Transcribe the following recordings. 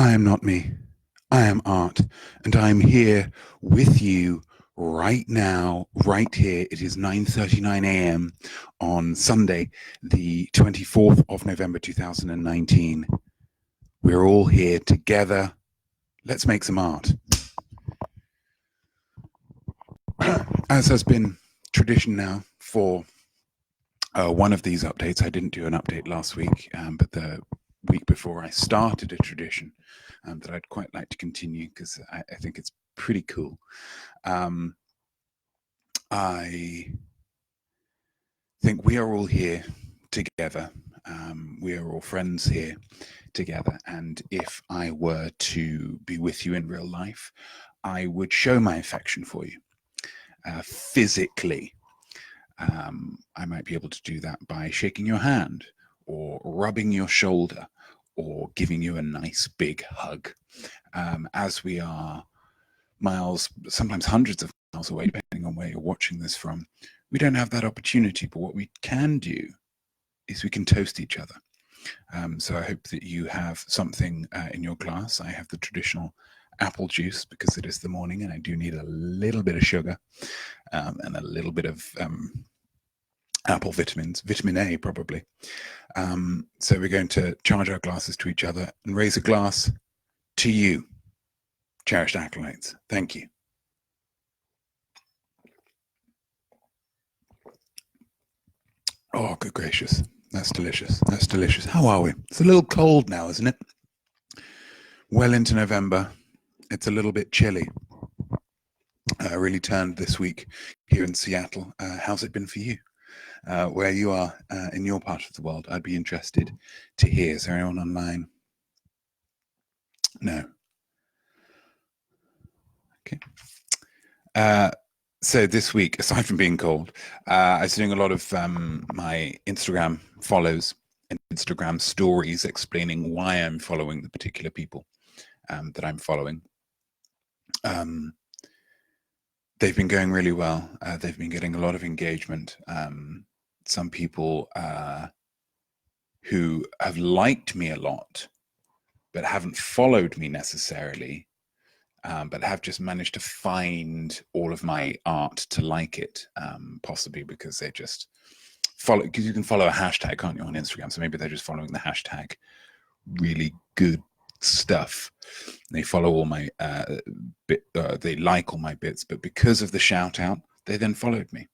I am not me. I am Art, and I am here with you right now, right here. It is 9:39 a.m. on Sunday, the 24th of November, 2019. We're all here together. Let's make some art. As has been tradition now for one of these updates, I didn't do an update last week, but the week before I started a tradition that I'd quite like to continue because I think it's pretty cool. I think we are all here together. We are all friends here together. And if I were to be with you in real life, I would show my affection for you physically. I might be able to do that by shaking your hand or rubbing your shoulder or giving you a nice big hug. As we are miles, sometimes hundreds of miles away, depending on where you're watching this from, we don't have that opportunity. But what we can do is we can toast each other. So I hope that you have something in your glass. I have the traditional apple juice because it is the morning and I do need a little bit of sugar and a little bit of apple vitamins, vitamin A probably. So we're going to charge our glasses to each other and raise a glass to you, cherished acolytes. Thank you. Oh, good gracious. That's delicious. That's delicious. How are we? It's a little cold now, isn't it? Well into November. It's a little bit chilly. Really turned this week here in Seattle. How's it been for you? Where you are in your part of the world, I'd be interested to hear. Is there anyone online? No. Okay. So this week, aside from being cold, I was doing a lot of my Instagram follows and Instagram stories explaining why I'm following the particular people that I'm following. They've been going really well. They've been getting a lot of engagement. Some people who have liked me a lot, but haven't followed me necessarily, but have just managed to find all of my art to like it, possibly because they just follow, because you can follow a hashtag, can't you, on Instagram? So maybe they're just following the hashtag really good stuff. They follow all my they like all my bits, but because of the shout out, they then followed me.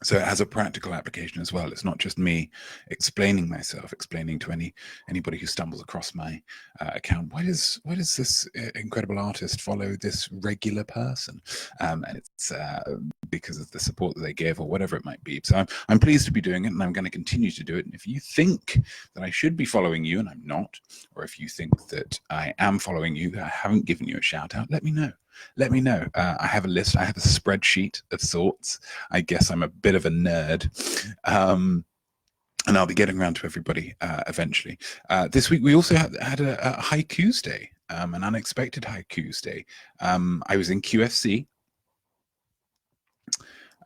So it has a practical application as well. It's not just me explaining myself, explaining to anybody who stumbles across my account, why does this incredible artist follow this regular person? And it's because of the support that they give or whatever it might be. So I'm pleased to be doing it, and I'm going to continue to do it. And if you think that I should be following you and I'm not, or if you think that I am following you, I haven't given you a shout out, let me know. Let me know. I have a list. I have a spreadsheet of sorts. I guess I'm a bit of a nerd. And I'll be getting around to everybody eventually. This week, we also had a Haikus Day, an unexpected Haikus Day. I was in QFC,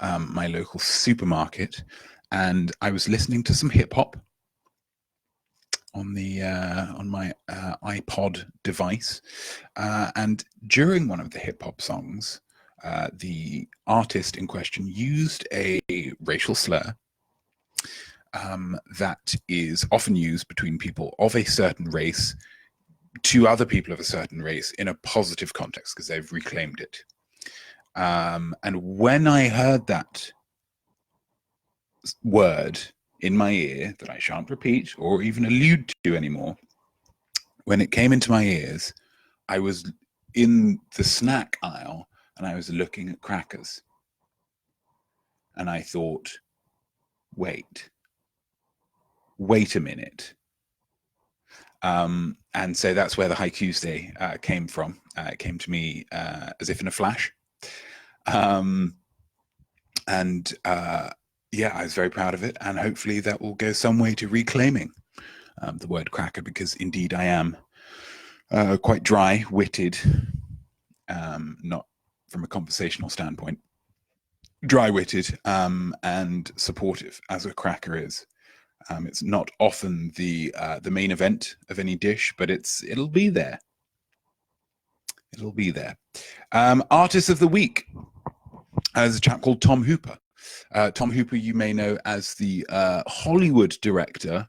my local supermarket, and I was listening to some hip hop on the on my iPod device, and during one of the hip hop songs, the artist in question used a racial slur that is often used between people of a certain race to other people of a certain race in a positive context because they've reclaimed it. And when I heard that word in my ear that I shan't repeat or even allude to anymore, when it came into my ears, I was in the snack aisle and I was looking at crackers. And I thought, wait a minute. And so that's where the Haikus Day came from. It came to me as if in a flash. Yeah, I was very proud of it, and hopefully that will go some way to reclaiming the word cracker, because indeed I am quite dry-witted, not from a conversational standpoint, dry-witted and supportive, as a cracker is. It's not often the main event of any dish, but it'll be there. It'll be there. Artist of the week is a chap called Tom Hooper. Tom Hooper, you may know as the Hollywood director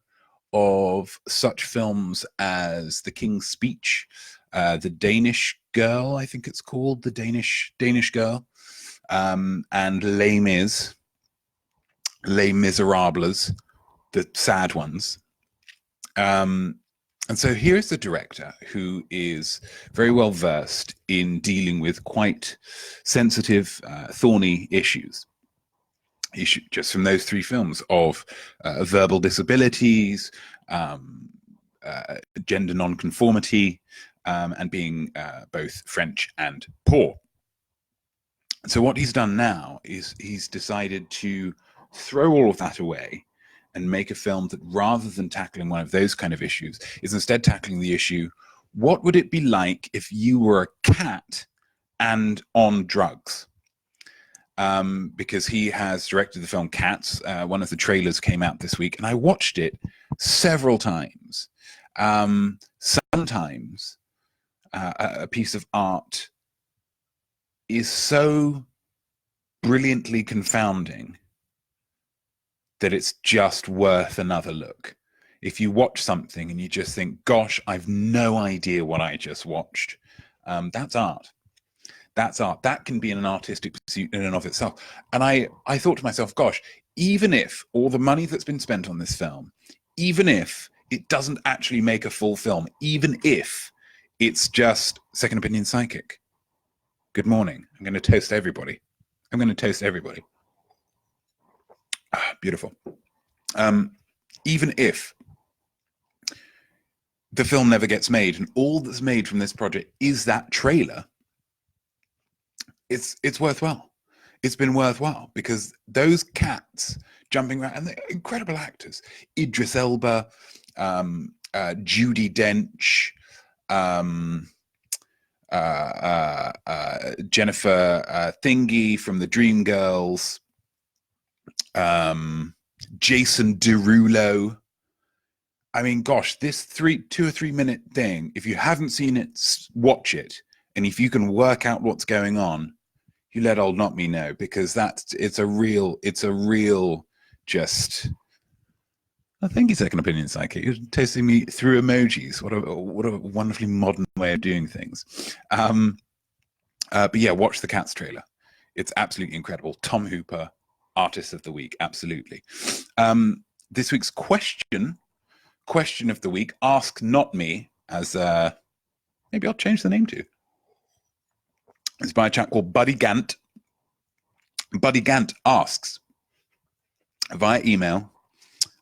of such films as The King's Speech, The Danish Girl, I think it's called, The Danish Girl, and Les Mis, Les Miserables, the sad ones. And so here's the director who is very well versed in dealing with quite sensitive, thorny issues. Just from those three films of verbal disabilities, gender nonconformity, and being both French and poor. So what he's done now is he's decided to throw all of that away and make a film that, rather than tackling one of those kind of issues, is instead tackling the issue, what would it be like if you were a cat and on drugs? Because he has directed the film Cats. One of the trailers came out this week, and I watched it several times. Sometimes a piece of art is so brilliantly confounding that it's just worth another look. If you watch something and you just think, gosh, I've no idea what I just watched, that's art. That's art. That can be an artistic pursuit in and of itself. And I thought to myself, gosh, even if all the money that's been spent on this film, even if it doesn't actually make a full film, even if it's just Second Opinion Psychic, good morning. I'm going to toast everybody. I'm going to toast everybody. Beautiful. Even if the film never gets made and all that's made from this project is that trailer, it's worthwhile. It's been worthwhile because those cats jumping around, and they're incredible actors. Idris Elba, Judi Dench, Jennifer Thingy from the Dreamgirls, Jason Derulo. I mean, gosh, this 2 or 3 minute thing, if you haven't seen it, watch it. And if you can work out what's going on, you let old Notme know, because it's a real just, oh, thank you, Second Opinion Psychic. You're tasting me through emojis. What a wonderfully modern way of doing things. But yeah, watch the Cats trailer. It's absolutely incredible. Tom Hooper, Artist of the Week, absolutely. This week's question of the week, Ask Not Me, as maybe I'll change the name to. It's by a chap called Buddy Gant. Buddy Gant asks via email,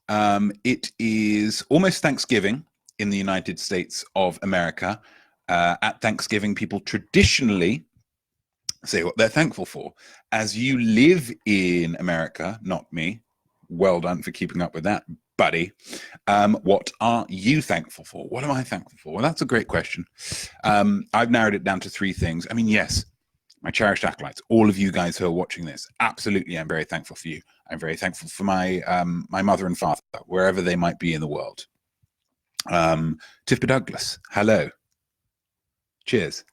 it is almost Thanksgiving in the United States of America. At Thanksgiving, people traditionally say what they're thankful for. As you live in America, not me, well done for keeping up with that, buddy. What are you thankful for? What am I thankful for? Well, that's a great question. I've narrowed it down to 3 things. I mean, yes, my cherished acolytes, all of you guys who are watching this, absolutely, I'm very thankful for you. I'm very thankful for my my mother and father, wherever they might be in the world. Tiffer Douglas, hello. Cheers.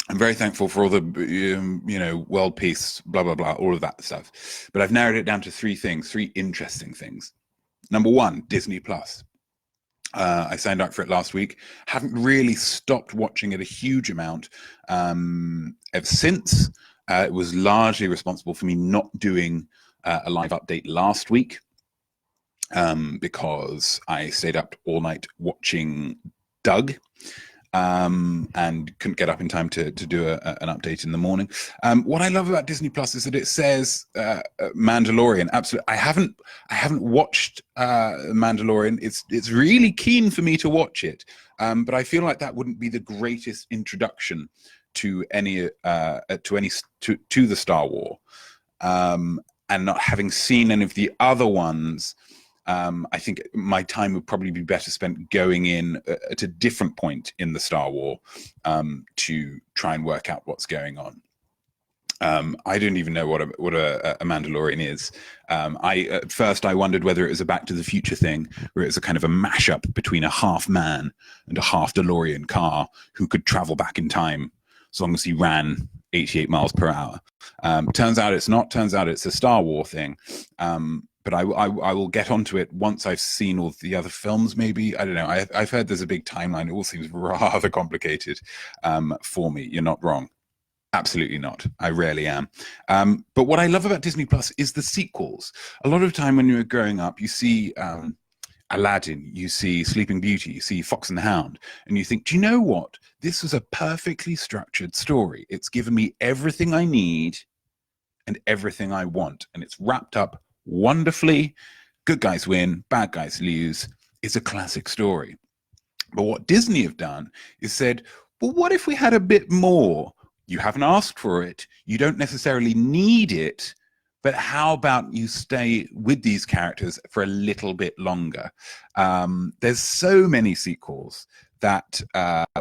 I'm very thankful for all the, world peace, blah, blah, blah, all of that stuff. But I've narrowed it down to 3 things, 3 interesting things. Number 1, Disney Plus. I signed up for it last week. Haven't really stopped watching it a huge amount ever since. It was largely responsible for me not doing a live update last week because I stayed up all night watching Doug. And couldn't get up in time to do an update in the morning. What I love about Disney Plus is that it says Mandalorian. Absolutely, I haven't watched Mandalorian. It's really keen for me to watch it, but I feel like that wouldn't be the greatest introduction to to the Star Wars. And not having seen any of the other ones, I think my time would probably be better spent going in at a different point in the Star Wars to try and work out what's going on. I don't even know what a Mandalorian is. At first I wondered whether it was a Back to the Future thing, where it was a kind of a mashup between a half man and a half DeLorean car who could travel back in time as long as he ran 88 miles per hour. Turns out it's not. Turns out it's a Star Wars thing. But I will get onto it once I've seen all the other films. Maybe, I don't know. I've heard there's a big timeline. It all seems rather complicated for me. You're not wrong. Absolutely not. I rarely am. But what I love about Disney Plus is the sequels. A lot of time when you're growing up, you see Aladdin, you see Sleeping Beauty, you see Fox and the Hound, and you think, do you know what? This was a perfectly structured story. It's given me everything I need and everything I want, and it's wrapped up wonderfully. Good guys win, bad guys lose. It's a classic story. But what Disney have done is said, well, what if we had a bit more? You haven't asked for it. You don't necessarily need it. But how about you stay with these characters for a little bit longer? There's so many sequels that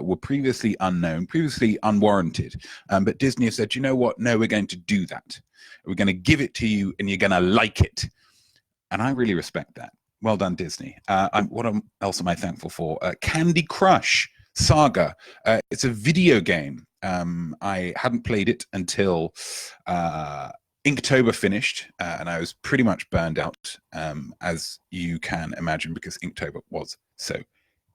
were previously unknown, previously unwarranted. But Disney have said, you know what? No, we're going to do that. We're going to give it to you and you're going to like it. And I really respect that. Well done, Disney. What else am I thankful for? Candy Crush Saga. It's a video game. I hadn't played it until Inktober finished, and I was pretty much burned out, as you can imagine, because Inktober was so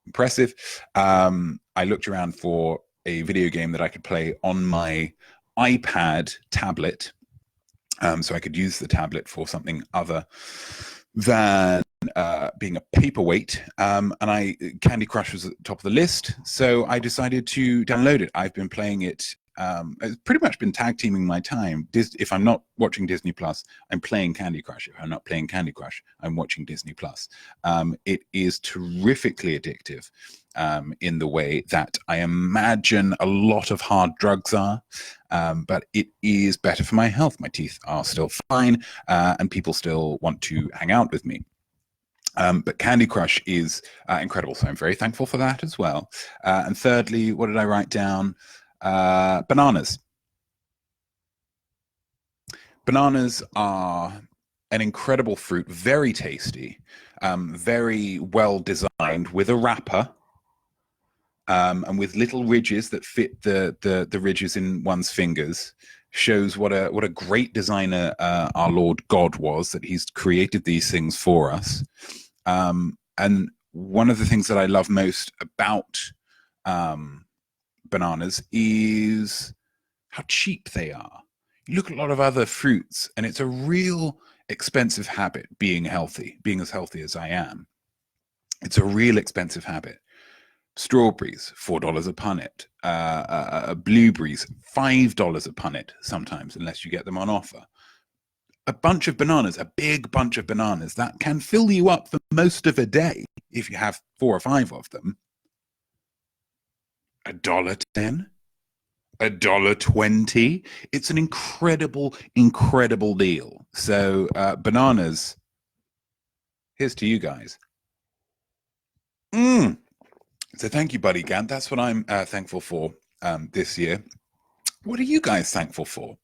impressive. I looked around for a video game that I could play on my iPad tablet, so I could use the tablet for something other than being a paperweight, and Candy Crush was at the top of the list, so I decided to download it. I've been playing it. It's pretty much been tag teaming my time. If I'm not watching Disney Plus, I'm playing Candy Crush. If I'm not playing Candy Crush, I'm watching Disney Plus. It is terrifically addictive in the way that I imagine a lot of hard drugs are, but it is better for my health. My teeth are still fine, and people still want to hang out with me. But Candy Crush is incredible, so I'm very thankful for that as well. And thirdly, what did I write down? Bananas. Bananas are an incredible fruit, very tasty, very well designed, with a wrapper, and with little ridges that fit the ridges in one's fingers. Shows what a great designer our Lord God was, that he's created these things for us. And one of the things that I love most about bananas is how cheap they are. You look at a lot of other fruits, and it's a real expensive habit being healthy, being as healthy as I am. It's a real expensive habit. Strawberries, $4 a punnet. Blueberries, $5 a punnet sometimes, unless you get them on offer. A bunch of bananas, a big bunch of bananas, that can fill you up for most of a day if you have 4 or 5 of them. $1.10, $1.20. It's an incredible, incredible deal. So bananas, here's to you guys. So thank you, Buddy Gant. That's what I'm thankful for this year. What are you guys thankful for?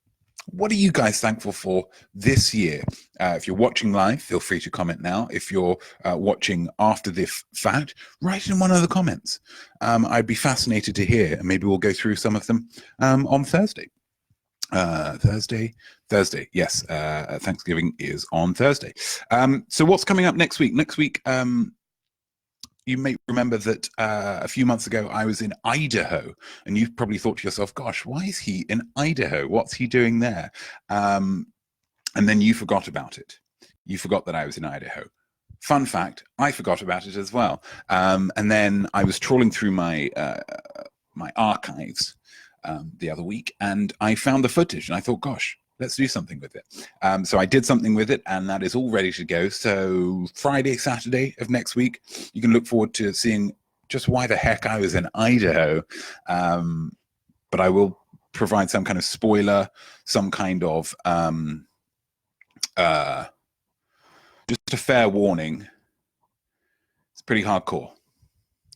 What are you guys thankful for this year? If you're watching live, feel free to comment now. If you're watching after this fact, write in one of the comments. I'd be fascinated to hear, and maybe we'll go through some of them on Thursday. Thursday. Yes, Thanksgiving is on Thursday. So what's coming up next week? Next week, you may remember that a few months ago I was in Idaho, and you've probably thought to yourself, gosh, why is he in Idaho? What's he doing there? And then you forgot about it. You forgot that I was in Idaho. Fun fact, I forgot about it as well. And then I was trawling through my my archives the other week, and I found the footage, and I thought, gosh, let's do something with it. So I did something with it, and that is all ready to go. So Friday, Saturday of next week, you can look forward to seeing just why the heck I was in Idaho. But I will provide some kind of spoiler, some kind of just a fair warning. It's pretty hardcore.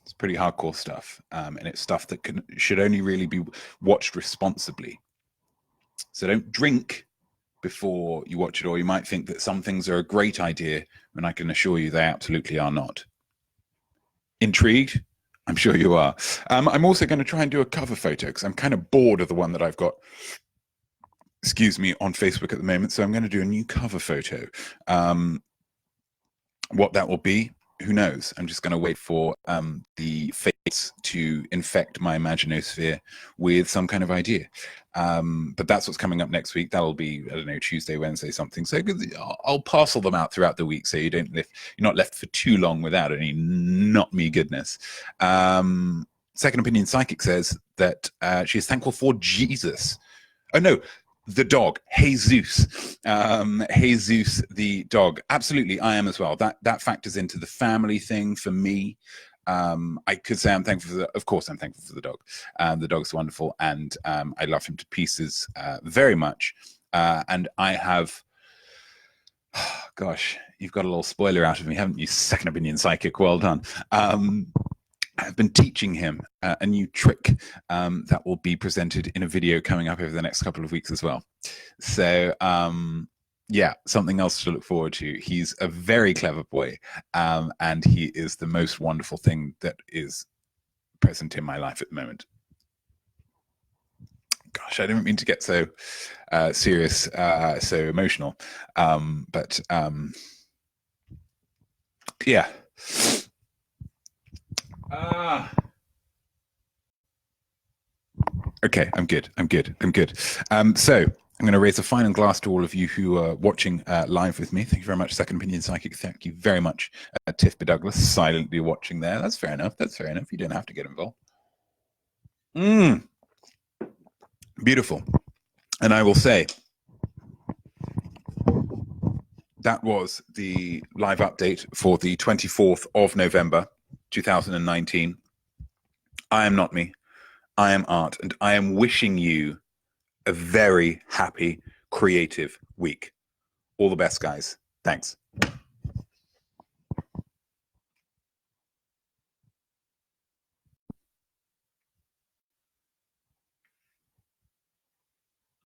It's pretty hardcore stuff, and it's stuff that should only really be watched responsibly. So don't drink before you watch it, or you might think that some things are a great idea, when I can assure you they absolutely are not. Intrigued? I'm sure you are. I'm also going to try and do a cover photo because I'm kind of bored of the one that I've got, excuse me, on Facebook at the moment. So I'm going to do a new cover photo. What that will be, who knows? I'm just going to wait for the fates to infect my imaginosphere with some kind of idea. But that's what's coming up next week. That'll be, I don't know, Tuesday, Wednesday, something. So I'll parcel them out throughout the week, so you're not left for too long without any not me goodness. Second Opinion Psychic says that she is thankful for Jesus. Oh no, the dog, Jesus. Jesus the dog. Absolutely, I am as well. That factors into the family thing for me. I could say I'm thankful for of course I'm thankful for the dog. The dog's wonderful, and I love him to pieces very much. And I have, gosh, you've got a little spoiler out of me, haven't you, Second Opinion Psychic? Well done. I've been teaching him a new trick that will be presented in a video coming up over the next couple of weeks as well. So yeah, something else to look forward to. He's a very clever boy, and he is the most wonderful thing that is present in my life at the moment. Gosh, I didn't mean to get so serious, so emotional, but yeah. Okay, I'm good. So I'm going to raise a final glass to all of you who are watching live with me. Thank you very much, Second Opinion Psychic. Thank you very much, Tiff B. Douglas, silently watching there. That's fair enough. You don't have to get involved. Beautiful. And I will say, that was the live update for the 24th of November, 2019. I am Notme. I am Art, and I am wishing you a very happy, creative week. All the best, guys. Thanks.